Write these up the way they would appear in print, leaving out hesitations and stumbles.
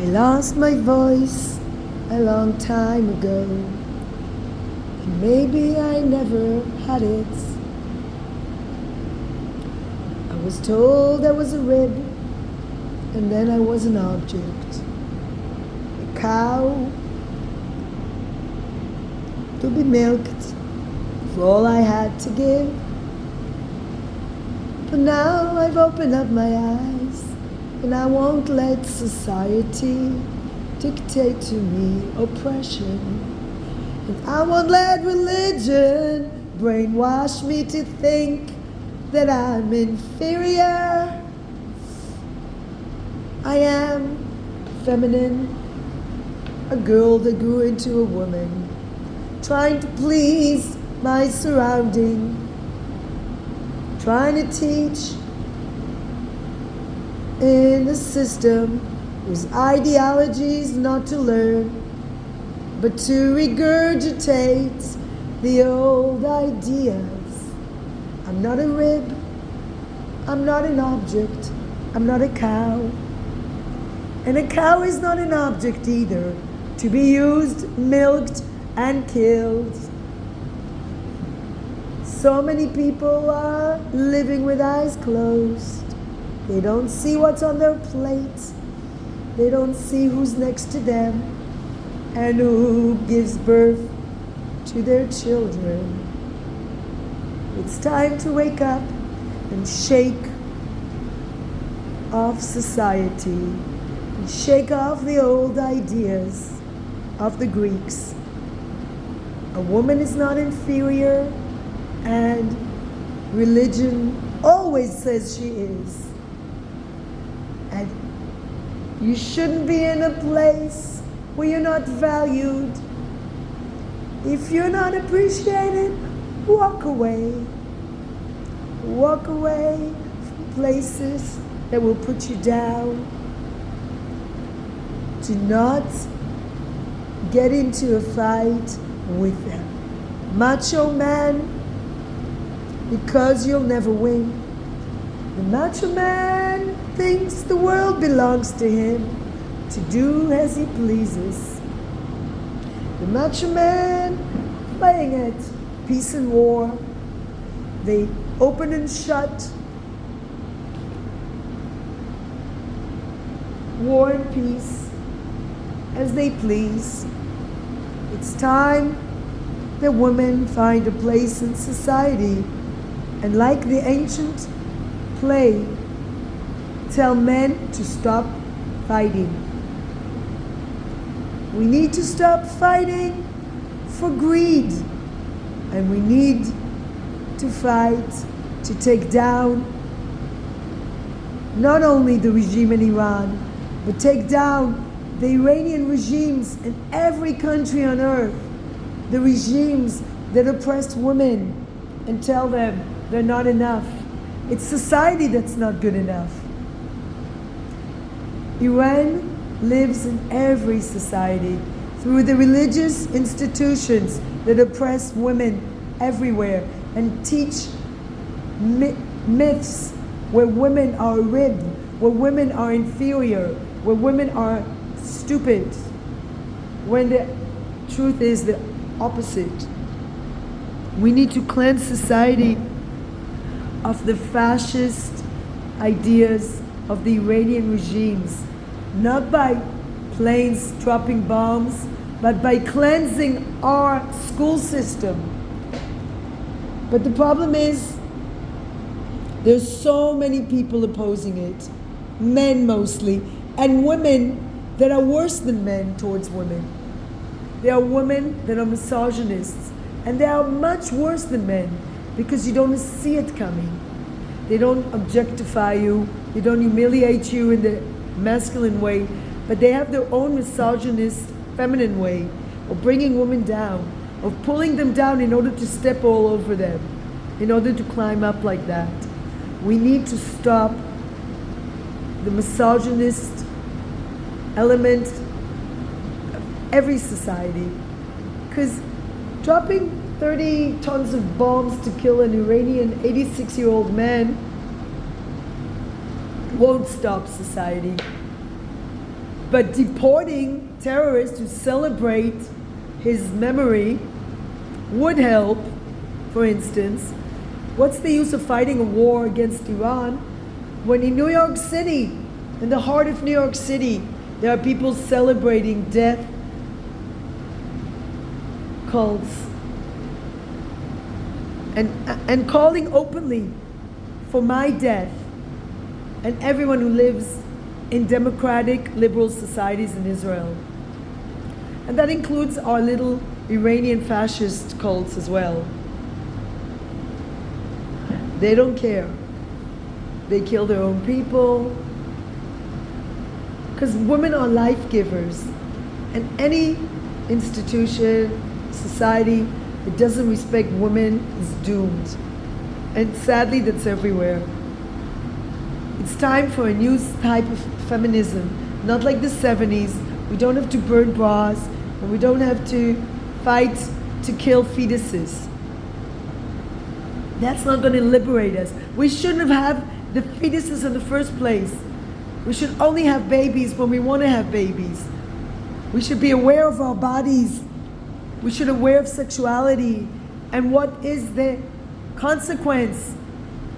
I lost my voice a long time ago, and maybe I never had it. I was told I was a rib, and then I was an object, a cow to be milked for all I had to give. But now I've opened up my eyes, and I won't let society dictate to me oppression. And I won't let religion brainwash me to think that I'm inferior. I am feminine, a girl that grew into a woman, trying to please my surrounding, trying to teach in a system whose ideology is not to learn, but to regurgitate the old ideas. I'm not a rib, I'm not an object, I'm not a cow. And a cow is not an object either, to be used, milked, and killed. So many people are living with eyes closed. They don't see what's on their plate. They don't see who's next to them and who gives birth to their children. It's time to wake up and shake off society and shake off the old ideas of the Greeks. A woman is not inferior, and religion always says she is. And you shouldn't be in a place where you're not valued. If you're not appreciated, walk away. Walk away from places that will put you down. Do not get into a fight with them. Macho man, because you'll never win. The macho man thinks the world belongs to him to do as he pleases. The macho man playing at peace and war. They open and shut, war and peace, as they please. It's time that women find a place in society, and like the ancient play, tell men to stop fighting. We need to stop fighting for greed, and we need to fight to take down not only the regime in Iran, but take down the Iranian regimes in every country on earth, the regimes that oppress women and tell them they're not enough. It's society that's not good enough. Iran lives in every society through the religious institutions that oppress women everywhere and teach myths where women are a rib, where women are inferior, where women are stupid, when the truth is the opposite. We need to cleanse society of the fascist ideas of the Iranian regimes, not by planes dropping bombs, but by cleansing our school system. But the problem is, there's so many people opposing it, men mostly, and women that are worse than men towards women. There are women that are misogynists, and they are much worse than men because you don't see it coming. They don't objectify you, they don't humiliate you in the masculine way, but they have their own misogynist feminine way of bringing women down, of pulling them down in order to step all over them, in order to climb up like that. We need to stop the misogynist element of every society, because dropping 30 tons of bombs to kill an Iranian 86-year-old man won't stop society. But deporting terrorists to celebrate his memory would help. For instance, what's the use of fighting a war against Iran when in New York City, in the heart of New York City, there are people celebrating death cults and calling openly for my death and everyone who lives in democratic liberal societies in Israel. And that includes our little Iranian fascist cults as well. They don't care. They kill their own people. Because women are life givers. And any institution, society that doesn't respect women is doomed. And sadly, that's everywhere. It's time for a new type of feminism. Not like the 70s. We don't have to burn bras, and we don't have to fight to kill fetuses. That's not going to liberate us. We shouldn't have the fetuses in the first place. We should only have babies when we want to have babies. We should be aware of our bodies. We should be aware of sexuality and what is the consequence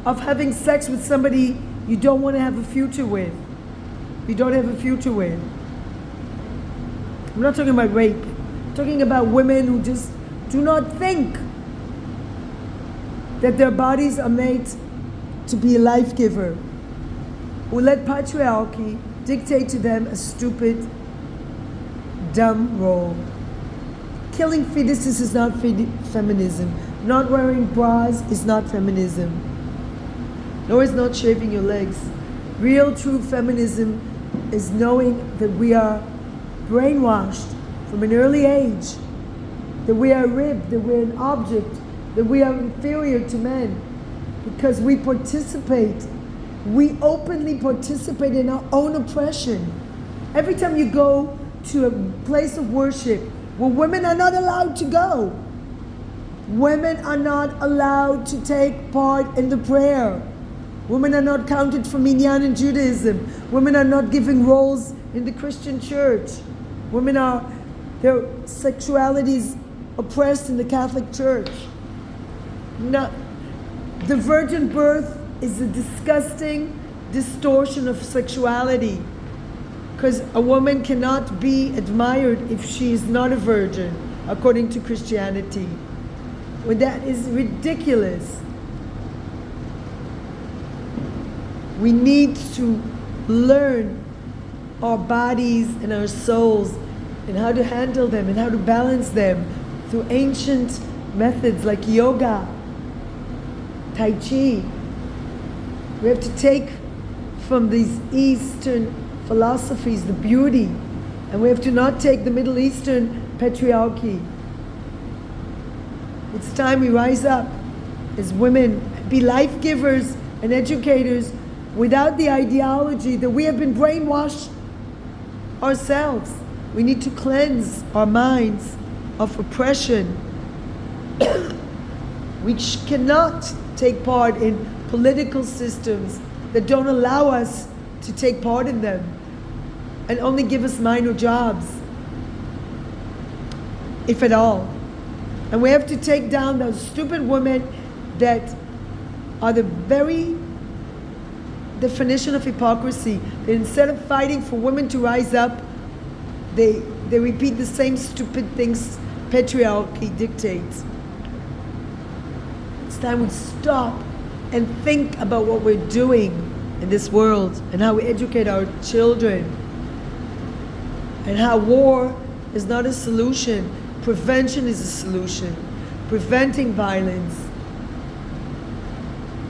of having sex with somebody you don't want to have a future with. You don't have a future with. I'm not talking about rape. I'm talking about women who just do not think that their bodies are made to be a life giver, who let patriarchy dictate to them a stupid, dumb role. Killing fetuses is not feminism. Not wearing bras is not feminism. Nor is not shaving your legs. Real, true feminism is knowing that we are brainwashed from an early age, that we are ribbed, that we're an object, that we are inferior to men, because we openly participate in our own oppression. Every time you go to a place of worship where women are not allowed to go, women are not allowed to take part in the prayer. Women are not counted for minyan in Judaism. Women are not given roles in the Christian church. Their sexuality is oppressed in the Catholic Church. The virgin birth is a disgusting distortion of sexuality, because a woman cannot be admired if she is not a virgin, according to Christianity. Well, that is ridiculous. We need to learn our bodies and our souls and how to handle them and how to balance them through ancient methods like yoga, Tai Chi. We have to take from these Eastern philosophies the beauty, and we have to not take the Middle Eastern patriarchy. It's time we rise up as women, be life givers and educators without the ideology that we have been brainwashed ourselves. We need to cleanse our minds of oppression. We cannot take part in political systems that don't allow us to take part in them and only give us minor jobs, if at all. And we have to take down those stupid women that are the very definition of hypocrisy. That instead of fighting for women to rise up, they repeat the same stupid things patriarchy dictates. It's time we stop and think about what we're doing in this world and how we educate our children, and how war is not a solution. Prevention is a solution. Preventing violence.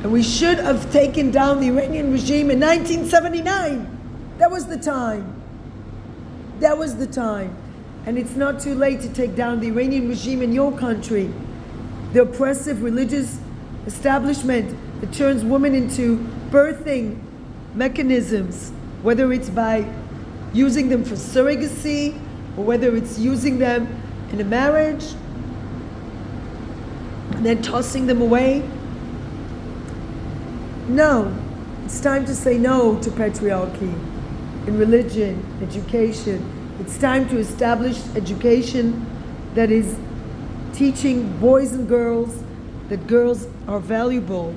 And we should have taken down the Iranian regime in 1979. That was the time. That was the time. And it's not too late to take down the Iranian regime in your country. The oppressive religious establishment that turns women into birthing mechanisms, whether it's by using them for surrogacy or whether it's using them in a marriage and then tossing them away. No, it's time to say no to patriarchy. in religion, education. It's time to establish education that is teaching boys and girls that girls are valuable,